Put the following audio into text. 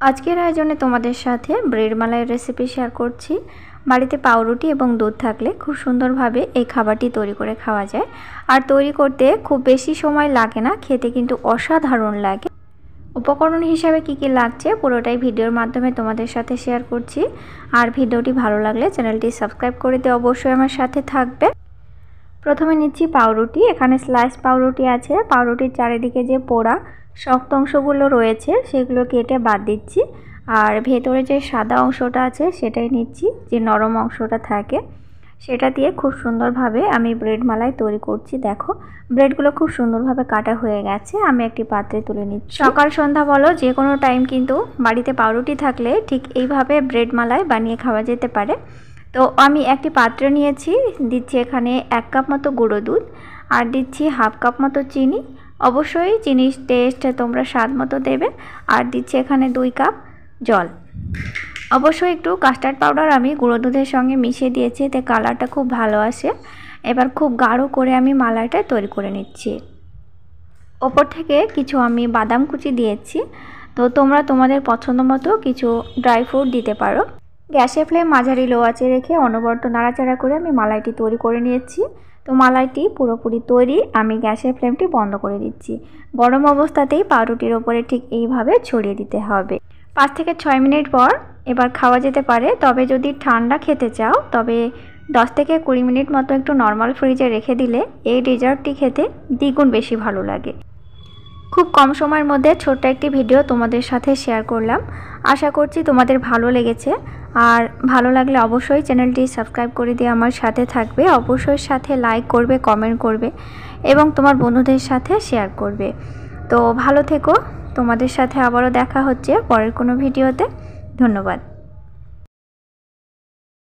আজকের আয়োজনে তোমাদের সাথে ব্রেড মালাইয়ের রেসিপি শেয়ার করছি। বাড়িতে পাউরুটি এবং দুধ থাকলে খুব সুন্দরভাবে এই খাবারটি তৈরি করে খাওয়া যায়। আর তৈরি করতে খুব বেশি সময় লাগে না, খেতে কিন্তু অসাধারণ লাগে। উপকরণ হিসাবে কি কি লাগছে পুরোটাই ভিডিওর মাধ্যমে তোমাদের সাথে শেয়ার করছি। আর ভিডিওটি ভালো লাগলে চ্যানেলটি সাবস্ক্রাইব করে দিয়ে অবশ্যই আমার সাথে থাকবে। প্রথমে নিচ্ছি পাউরুটি। এখানে স্লাইস পাউরুটি আছে। পাউরুটির চারিদিকে যে পোড়া শক্ত অংশগুলো রয়েছে সেগুলো কেটে বাদ দিচ্ছি। আর ভেতরে যে সাদা অংশটা আছে সেটাই নিচ্ছি, যে নরম অংশটা থাকে সেটা দিয়ে খুব সুন্দরভাবে আমি ব্রেড মালাই তৈরি করছি। দেখো ব্রেডগুলো খুব সুন্দরভাবে কাটা হয়ে গেছে, আমি একটি পাত্রে তুলে নিচ্ছি। সকাল সন্ধ্যা বলো যে কোনো টাইম কিন্তু বাড়িতে পাউরুটি থাকলে ঠিক এইভাবে ব্রেড মালাই বানিয়ে খাওয়া যেতে পারে। তো আমি একটি পাত্রে নিয়েছি, দিচ্ছি এখানে 1 কাপ মতো গুঁড়ো দুধ আর দিচ্ছি হাফ কাপ মতো চিনি। অবশ্যই চিনির টেস্ট তোমরা স্বাদ মতো দেবে। আর দিচ্ছি এখানে 2 কাপ জল। অবশ্যই একটু কাস্টার্ড পাউডার আমি গুঁড়ো দুধের সঙ্গে মিশিয়ে দিয়েছি, এতে কালারটা খুব ভালো আসে। এবার খুব গাঢ় করে আমি মালাইটা তৈরি করে নিচ্ছি। ওপর থেকে কিছু আমি বাদাম কুচি দিয়েছি। তো তোমরা তোমাদের পছন্দ মতো কিছু ড্রাই ফ্রুট দিতে পারো। গ্যাসের ফ্লেম মাঝারি লো আঁচে রেখে অনবরত নাড়াচাড়া করে আমি মালাইটি তৈরি করে নিয়েছি। তো মালাইটি পুরোপুরি তৈরি, আমি গ্যাসের ফ্লেমটি বন্ধ করে দিচ্ছি। গরম অবস্থাতেই পাউরুটির ওপরে ঠিক এইভাবে ছড়িয়ে দিতে হবে। 5 থেকে 6 মিনিট পর এবার খাওয়া যেতে পারে। তবে যদি ঠান্ডা খেতে চাও তবে 10 থেকে 20 মিনিট মতো একটু নর্মাল ফ্রিজে রেখে দিলে এই ডেজার্টটি খেতে দ্বিগুণ বেশি ভালো লাগে। খুব কম সময়ের মধ্যে ছোট্ট একটি ভিডিও তোমাদের সাথে শেয়ার করলাম। আশা করছি তোমাদের ভালো লেগেছে। আর ভালো লাগলে অবশ্যই চ্যানেলটি সাবস্ক্রাইব করে দিয়ে আমার সাথে থাকবে। অবশ্যই সাথে লাইক করবে, কমেন্ট করবে এবং তোমার বন্ধুদের সাথে শেয়ার করবে। তো ভালো থেকো। তোমাদের সাথে আবারও দেখা হচ্ছে পরের কোনো ভিডিওতে। ধন্যবাদ।